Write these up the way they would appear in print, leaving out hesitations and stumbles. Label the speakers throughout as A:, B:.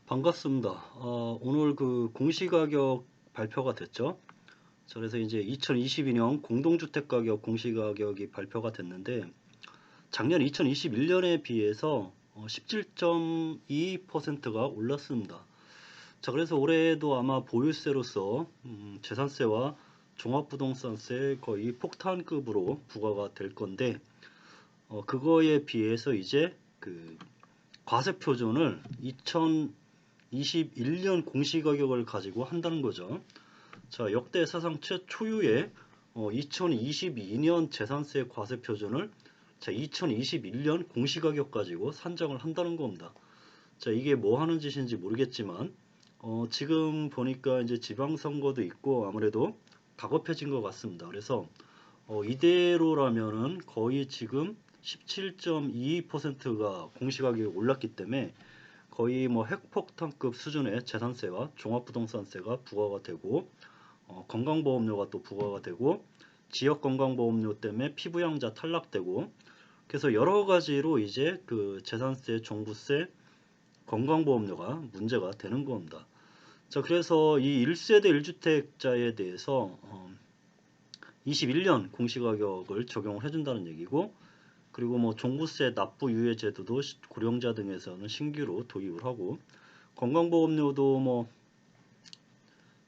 A: 반갑습니다. 오늘 그 공시가격 발표가 됐죠. 자, 그래서 이제 2022년 공동주택가격 공시가격이 발표가 됐는데 작년 2021년에 비해서 17.2%가 올랐습니다. 자, 그래서 올해도 아마 보유세로서 재산세와 종합부동산세 거의 폭탄급으로 부과가 될 건데 그거에 비해서 이제 그 과세표준을 2021년 공시가격을 가지고 한다는 거죠. 자, 역대 사상 최초유의 2022년 재산세 과세표준을 2021년 공시가격 가지고 산정을 한다는 겁니다. 자, 이게 뭐 하는 짓인지 모르겠지만 지금 보니까 이제 지방선거도 있고 아무래도 다급해진 것 같습니다. 그래서 이대로라면은 거의 지금 17.22%가 공시가격이 올랐기 때문에 거의 뭐 핵폭탄급 수준의 재산세와 종합부동산세가 부과가 되고 건강보험료가 또 부과가 되고 지역건강보험료 때문에 피부양자 탈락되고 그래서 여러 가지로 이제 그 재산세, 종부세, 건강보험료가 문제가 되는 겁니다. 자, 그래서 이 1세대 1주택자에 대해서 21년 공시가격을 적용을 해준다는 얘기고, 그리고 뭐 종부세 납부 유예 제도도 고령자 등에서는 신규로 도입을 하고, 건강보험료도 뭐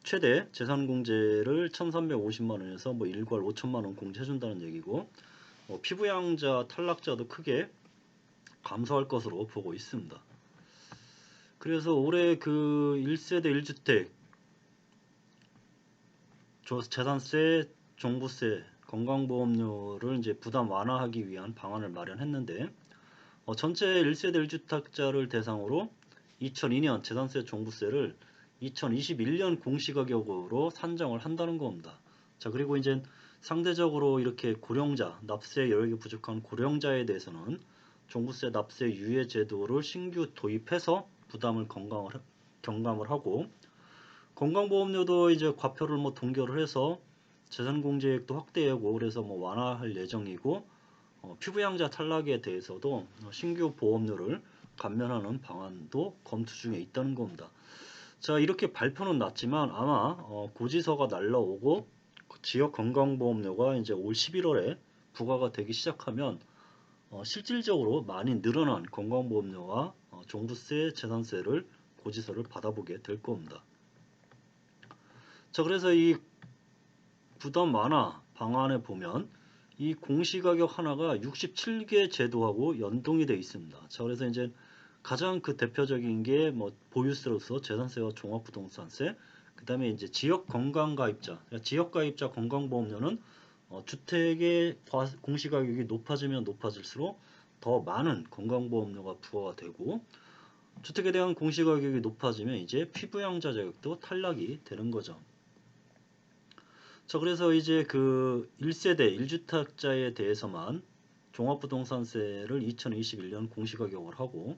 A: 최대 재산공제를 1,350만 원에서 뭐 일괄 5천만 원 공제해준다는 얘기고, 피부양자 탈락자도 크게 감소할 것으로 보고 있습니다. 그래서 올해 그 1세대 1주택 재산세, 종부세, 건강보험료를 이제 부담 완화하기 위한 방안을 마련했는데 전체 1세대 1주택자를 대상으로 2002년 재산세, 종부세를 2021년 공시가격으로 산정을 한다는 겁니다. 자, 그리고 이제 상대적으로 이렇게 고령자, 납세 여력이 부족한 고령자에 대해서는 종부세 납세 유예 제도를 신규 도입해서 부담을 경감을 하고, 건강보험료도 이제 과표를 뭐 동결을 해서 재산공제액도 확대하고 그래서 뭐 완화할 예정이고, 피부양자 탈락에 대해서도 신규 보험료를 감면하는 방안도 검토 중에 있다는 겁니다. 자, 이렇게 발표는 났지만 아마 고지서가 날라오고 지역 건강보험료가 이제 올 11월에 부과가 되기 시작하면 실질적으로 많이 늘어난 건강보험료와 종부세, 재산세를 고지서를 받아보게 될 겁니다. 자, 그래서 이 부담 완화 방안에 보면 이 공시가격 하나가 67개 제도하고 연동이 되어 있습니다. 자, 그래서 이제 가장 그 대표적인 게 뭐 보유세로서 재산세와 종합부동산세, 그 다음에 이제 지역 건강가입자, 지역가입자 건강보험료는 주택의 공시가격이 높아지면 높아질수록 더 많은 건강보험료가 부과가 되고, 주택에 대한 공시가격이 높아지면 이제 피부양자 자격도 탈락이 되는 거죠. 자, 그래서 이제 그 1세대 1주택자에 대해서만 종합부동산세를 2021년 공시가격을 하고,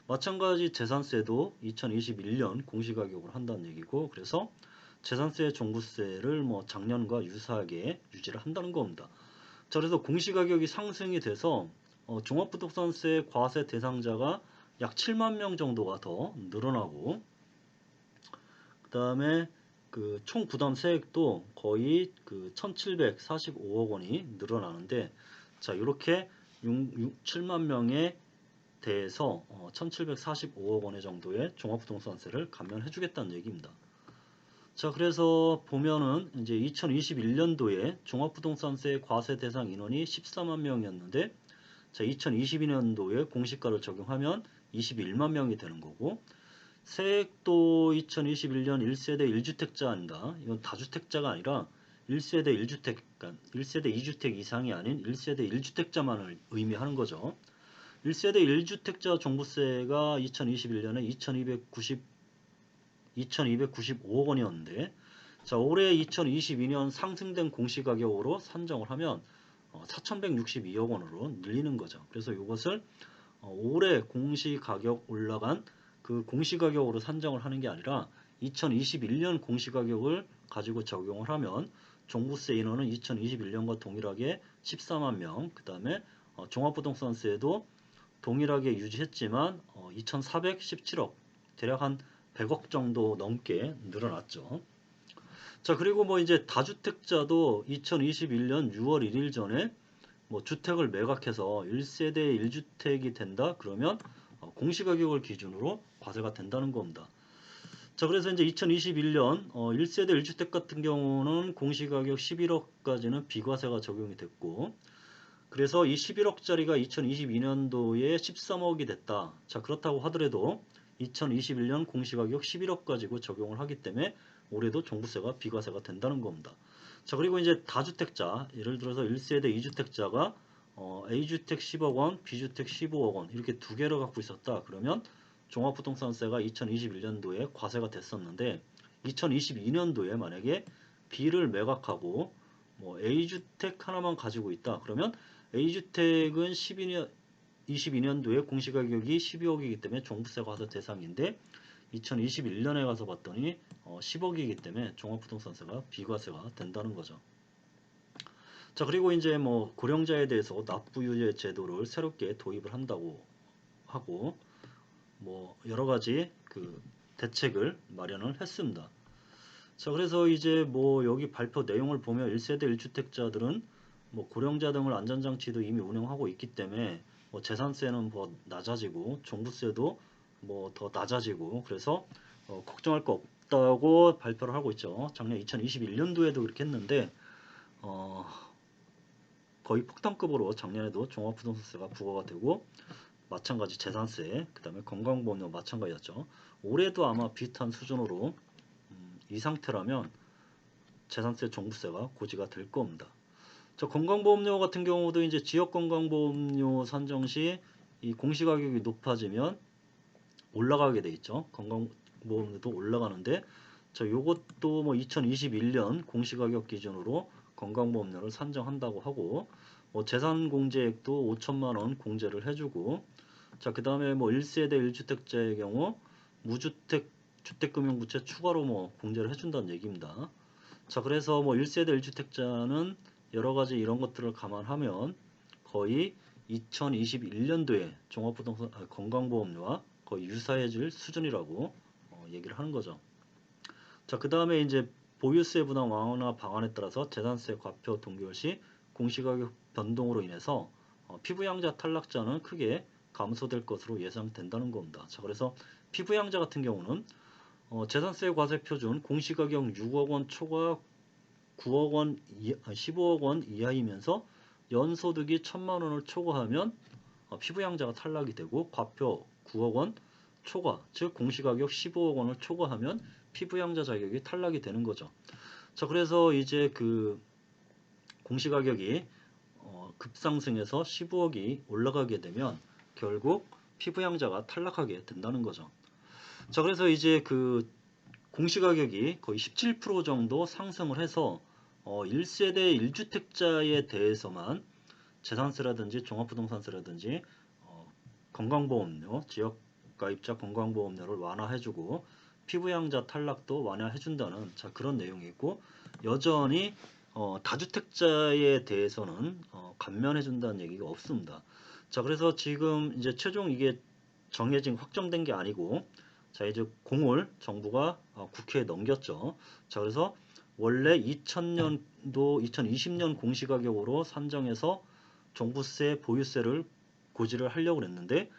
A: 마찬가지 재산세도 2021년 공시가격을 한다는 얘기고, 그래서 재산세, 종부세를 뭐 작년과 유사하게 유지를 한다는 겁니다. 자, 그래서 공시가격이 상승이 돼서 종합부동산세 과세 대상자가 약 7만 명 정도가 더 늘어나고, 그 다음에 그 총 부담 세액도 거의 그 1,745억 원이 늘어나는데, 자, 이렇게 7만 명에 대해서 1,745억 원의 정도의 종합부동산세를 감면해 주겠다는 얘기입니다. 자, 그래서 보면은 이제 2021년도에 종합부동산세 과세 대상 인원이 14만 명이었는데, 자, 2022년도에 공시가를 적용하면 21만 명이 되는 거고, 세액도 2021년 1세대 1주택자입니다. 이건 다주택자가 아니라 1세대 1주택, 그러니까 1세대 2주택 이상이 아닌 1세대 1주택자만을 의미하는 거죠. 1세대 1주택자 종부세가 2021년에 2,295억 원이었는데, 자, 올해 2022년 상승된 공시가격으로 산정을 하면 4,162억 원으로 늘리는 거죠. 그래서 이것을 올해 공시가격 올라간 그 공시가격으로 산정을 하는 게 아니라 2021년 공시가격을 가지고 적용을 하면 종부세 인원은 2021년과 동일하게 14만 명, 그 다음에 종합부동산세도 동일하게 유지했지만 2,417억 대략 한 100억 정도 넘게 늘어났죠. 자, 그리고 뭐 이제 다주택자도 2021년 6월 1일 전에 뭐 주택을 매각해서 1세대 1주택이 된다 그러면 공시가격을 기준으로 과세가 된다는 겁니다. 자, 그래서 이제 2021년 1세대 1주택 같은 경우는 공시가격 11억까지는 비과세가 적용이 됐고, 그래서 이 11억짜리가 2022년도에 13억이 됐다. 자, 그렇다고 하더라도 2021년 공시가격 11억 가지고 적용을 하기 때문에 올해도 종부세가 비과세가 된다는 겁니다. 자, 그리고 이제 다주택자, 예를 들어서 1세대 2주택자가 A주택 10억 원, B주택 15억 원 이렇게 두 개를 갖고 있었다. 그러면 종합부동산세가 2021년도에 과세가 됐었는데 2022년도에 만약에 B를 매각하고 뭐 A주택 하나만 가지고 있다. 그러면 A주택은 22년도에 공시가격이 12억이기 때문에 종부세 과세 대상인데 2021년에 가서 봤더니 10억이기 때문에 종합부동산세가 비과세가 된다는 거죠. 자, 그리고 이제 뭐 고령자에 대해서 납부유예 제도를 새롭게 도입을 한다고 하고 뭐 여러 가지 그 대책을 마련을 했습니다. 자, 그래서 이제 뭐 여기 발표 내용을 보면 1세대 1주택자들은 뭐 고령자 등을 안전장치도 이미 운영하고 있기 때문에 뭐 재산세는 뭐 낮아지고 종부세도 뭐 더 낮아지고 그래서 걱정할 거 없다고 발표를 하고 있죠. 작년 2021년도에도 그렇게 했는데 어, 거의 폭탄급으로 작년에도 종합부동산세가 부과가 되고 마찬가지 재산세, 그 다음에 건강보험료 마찬가지였죠. 올해도 아마 비슷한 수준으로 이 상태라면 재산세, 종부세가 고지가 될 겁니다. 저 건강보험료 같은 경우도 이제 지역건강보험료 산정 시 이 공시가격이 높아지면 올라가게 돼 있죠. 건강보험료도 올라가는데 저 요것도 뭐 2021년 공시가격 기준으로 건강보험료를 산정한다고 하고 뭐 재산공제액도 5천만 원 공제를 해주고 자, 그 다음에 뭐 1세대 1주택자의 경우 무주택 주택금융부채 추가로 뭐 공제를 해준다는 얘기입니다. 자, 그래서 뭐 1세대 1주택자는 여러 가지 이런 것들을 감안하면 거의 2021년도에 종합부동산 건강보험료와 거의 유사해질 수준이라고 얘기를 하는 거죠. 자, 그 다음에 이제 보유세 부담 완화 방안에 따라서 재산세 과표 동결 시 공시가격 변동으로 인해서 피부양자 탈락자는 크게 감소될 것으로 예상된다는 겁니다. 자, 그래서 피부양자 같은 경우는 재산세 과세 표준 공시가격 6억 원 초과 9억 원, 15억 원 이하이면서 연소득이 1천만 원을 초과하면 피부양자가 탈락이 되고 과표 9억 원 초과, 즉 공시가격 15억 원을 초과하면 피부양자 자격이 탈락이 되는 거죠. 자, 그래서 이제 그 공시가격이 급상승해서 15억이 올라가게 되면 결국 피부양자가 탈락하게 된다는 거죠. 자, 그래서 이제 그 공시가격이 거의 17% 정도 상승을 해서 1세대 1주택자에 대해서만 재산세라든지 종합부동산세라든지 건강보험료, 지역가입자 건강보험료를 완화해주고 피부양자 탈락도 완화해준다는 자, 그런 내용이 있고 여전히 다주택자에 대해서는 감면해준다는 얘기가 없습니다. 자, 그래서 지금 이제 최종 이게 정해진 확정된 게 아니고 자, 이제 공을 정부가 국회에 넘겼죠. 자, 그래서 원래 2000년도 2020년 공시가격으로 산정해서 종부세, 보유세를 고지를 하려고 했는데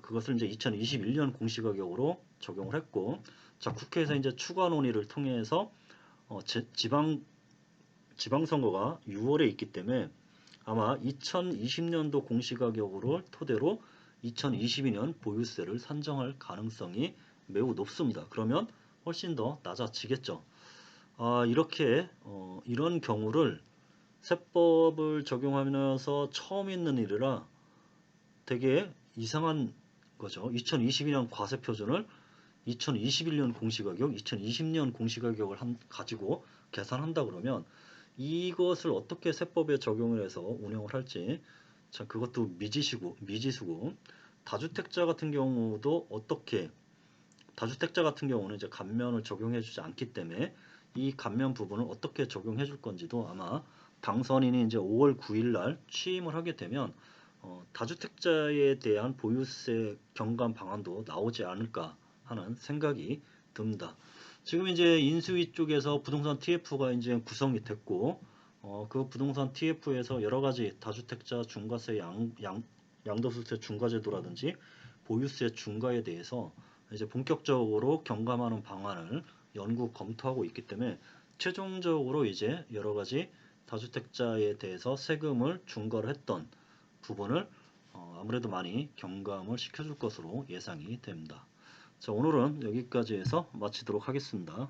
A: 그것을 이제 2021년 공시가격으로 적용을 했고 자, 국회에서 이제 추가 논의를 통해서 지방선거가 6월에 있기 때문에 아마 2020년도 공시가격으로 토대로 2022년 보유세를 산정할 가능성이 매우 높습니다. 그러면 훨씬 더 낮아지겠죠. 이렇게 이런 경우를 세법을 적용하면서 처음 있는 일이라 되게 이상한 거죠. 2022년 과세 표준을 2021년 공시가격, 2020년 공시가격을 가지고 계산한다 그러면 이것을 어떻게 세법에 적용을 해서 운영을 할지 자, 그것도 미지수고 다주택자 같은 경우도 어떻게 다주택자 같은 경우는 이제 감면을 적용해 주지 않기 때문에 이 감면 부분을 어떻게 적용해 줄 건지도 아마 당선인이 이제 5월 9일 날 취임을 하게 되면 다주택자에 대한 보유세 경감 방안도 나오지 않을까 하는 생각이 듭니다. 지금 이제 인수위 쪽에서 부동산 TF가 이제 구성이 됐고, 그 부동산 TF에서 여러 가지 다주택자 중과세 양도소득세 중과제도라든지 보유세 중과에 대해서 이제 본격적으로 경감하는 방안을 연구 검토하고 있기 때문에 최종적으로 이제 여러 가지 다주택자에 대해서 세금을 중과를 했던 부분을 아무래도 많이 경감을 시켜줄 것으로 예상이 됩니다. 자, 오늘은 여기까지 해서 마치도록 하겠습니다.